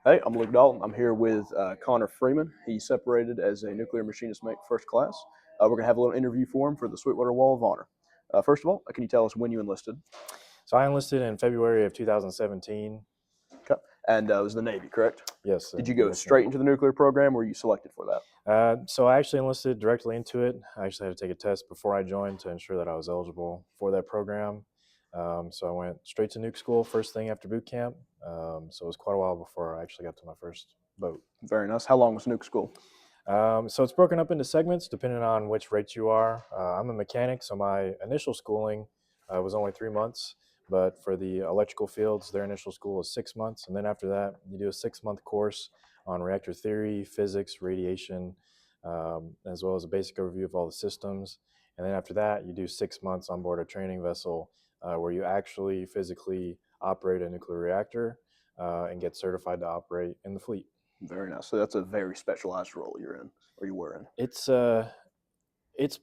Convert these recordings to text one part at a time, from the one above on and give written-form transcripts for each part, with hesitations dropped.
Hey, I'm Luke Dalton. I'm here with Connor Freeman. He's separated as a nuclear machinist mate first class. We're going to have a little interview for him for the Sweetwater Wall of Honor. First of all, can you tell us when you enlisted? So I enlisted in February of 2017. Okay. And it was the Navy, correct? Yes, Did you the go U.S. straight Navy. into the nuclear program or were you selected for that? So I actually enlisted directly into it. I actually had to take a test before I joined to ensure that I was eligible for that program. So I went straight to nuke school first thing after boot camp. So it was quite a while before I actually got to my first boat. Very nice. How long was nuke school? So it's broken up into segments depending on which rate you are. I'm a mechanic, so my initial schooling was only 3 months. But for the electrical fields, their initial school is 6 months. And then after that, you do a 6-month course on reactor theory, physics, radiation, as well as a basic overview of all the systems. And then after that, you do 6 months on board a training vessel where you actually physically operate a nuclear reactor and get certified to operate in the fleet. Very nice. So that's a very specialized role you're in, or you were in. It's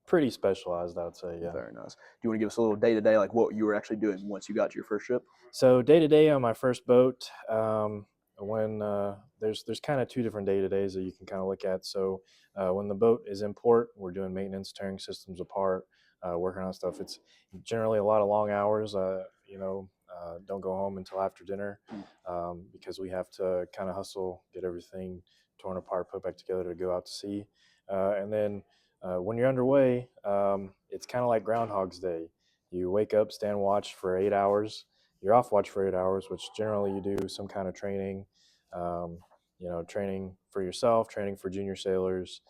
pretty specialized, I would say. Yeah. Very nice. Do you want to give us a little day to day, like what you were actually doing once you got to your first ship? So day to day on my first boat, when there's kind of two different day to days that you can kind of look at. So when the boat is in port, we're doing maintenance, tearing systems apart, working on stuff. It's generally a lot of long hours. Don't go home until after dinner because we have to kind of hustle, get everything torn apart, put back together to go out to sea, and then when you're underway, it's kind of like Groundhog's Day. You wake up, stand watch for 8 hours. You're off watch for 8 hours, which generally you do some kind of training, training for yourself, training for junior sailors,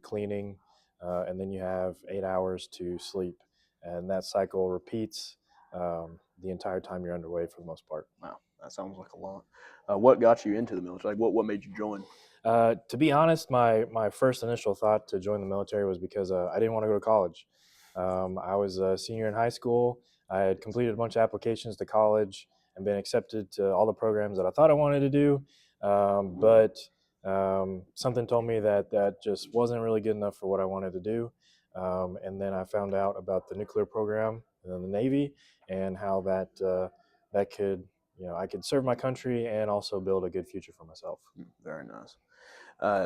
cleaning, and then you have 8 hours to sleep. And that cycle repeats the entire time you're underway for the most part. Wow, that sounds like a lot. What got you into the military? Like, what made you join? To be honest, my first initial thought to join the military was because I didn't want to go to college. I was a senior in high school. I had completed a bunch of applications to college and been accepted to all the programs that I thought I wanted to do. But something told me that that just wasn't really good enough for what I wanted to do. And then I found out about the nuclear program in the Navy and how that could, I could serve my country and also build a good future for myself. Very nice.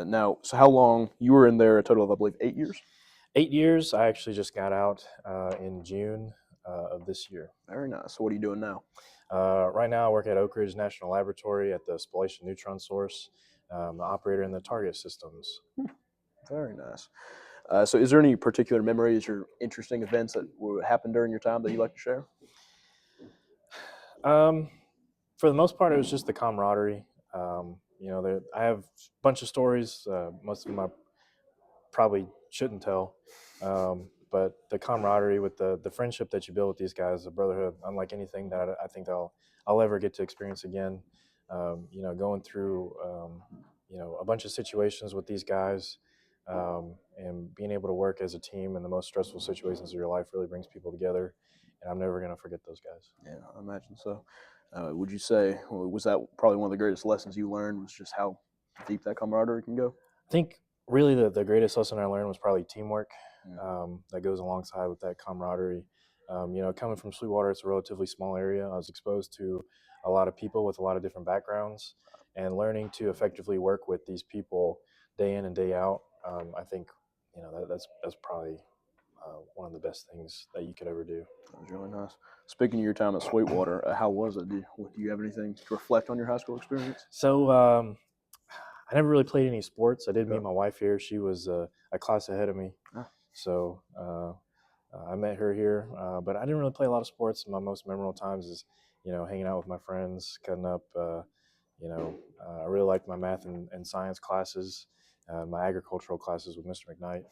Now, so how long you were in there? A total of, I believe, 8 years. 8 years. I actually just got out in June of this year. Very nice. So, what are you doing now? Right now, I work at Oak Ridge National Laboratory at the Spallation Neutron Source, the operator in the target systems. Very nice. So, is there any particular memories or interesting events that happened during your time that you'd like to share? Um, for the most part, it was just the camaraderie. I have a bunch of stories. Most of them I probably shouldn't tell. But the camaraderie with the friendship that you build with these guys, the brotherhood, unlike anything that I think I'll ever get to experience again. Going through a bunch of situations with these guys, and being able to work as a team in the most stressful situations of your life really brings people together. And I'm never going to forget those guys. Yeah, I imagine so. Would you say was that probably one of the greatest lessons you learned? Was just how deep that camaraderie can go? I think really the greatest lesson I learned was probably teamwork. Yeah. That goes alongside with that camaraderie. Coming from Sweetwater, it's a relatively small area. I was exposed to a lot of people with a lot of different backgrounds, and learning to effectively work with these people day in and day out. I think that's probably one of the best things that you could ever do. That was really nice. Speaking of your time at Sweetwater, how was it? Do you have anything to reflect on your high school experience? So I never really played any sports. I did meet Okay. my wife here. She was a class ahead of me. Ah. So I met her here, but I didn't really play a lot of sports. My most memorable times is, hanging out with my friends, cutting up. I really liked my math and science classes, my agricultural classes with Mr. McKnight.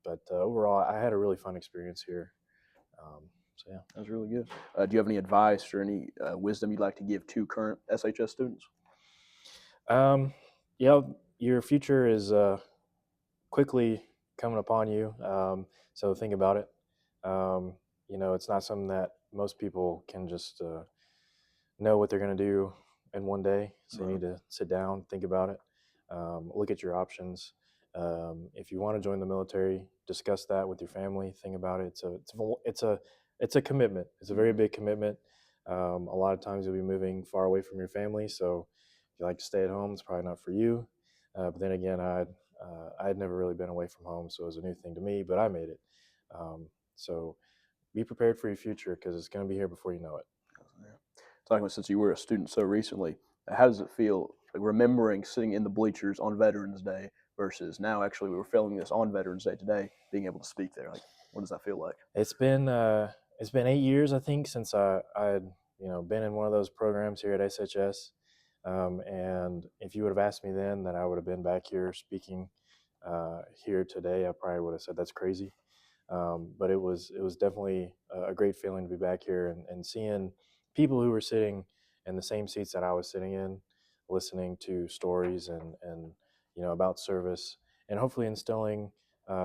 But overall, I had a really fun experience here. So yeah, That was really good. Do you have any advice or any wisdom you'd like to give to current SHS students? um, your future is quickly coming upon you. So think about it. It's not something that most people can just know what they're going to do in one day. So you need to sit down, think about it, look at your options. If you want to join the military, discuss that with your family. Think about it. It's a commitment. It's a very big commitment. A lot of times you'll be moving far away from your family, so if you like to stay at home, it's probably not for you. But then again, I'd never really been away from home, so it was a new thing to me, but I made it. So be prepared for your future because it's going to be here before you know it. Yeah. Talking about since you were a student so recently, how does it feel like remembering sitting in the bleachers on Veterans Day versus now actually we were filming this on Veterans Day today, being able to speak there? Like, what does that feel like? It's been 8 years, I think, since I had been in one of those programs here at SHS. And if you would have asked me then that I would have been back here speaking here today, I probably would have said that's crazy. But it was definitely a great feeling to be back here and seeing people who were sitting in the same seats that I was sitting in, listening to stories and about service, and hopefully instilling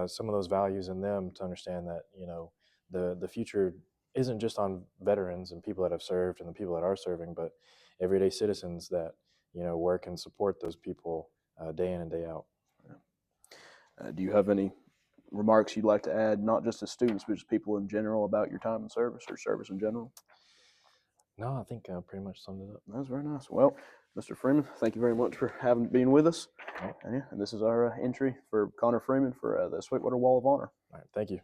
some of those values in them to understand that the future isn't just on veterans and people that have served and the people that are serving, but everyday citizens that work and support those people day in and day out. Do you have any remarks you'd like to add, not just as students, but just people in general about your time in service or service in general? No, I think I pretty much summed it up. That was very nice. Well, Mr. Freeman, thank you very much for being with us. All right. And this is our entry for Connor Freeman for the Sweetwater Wall of Honor. All right, thank you.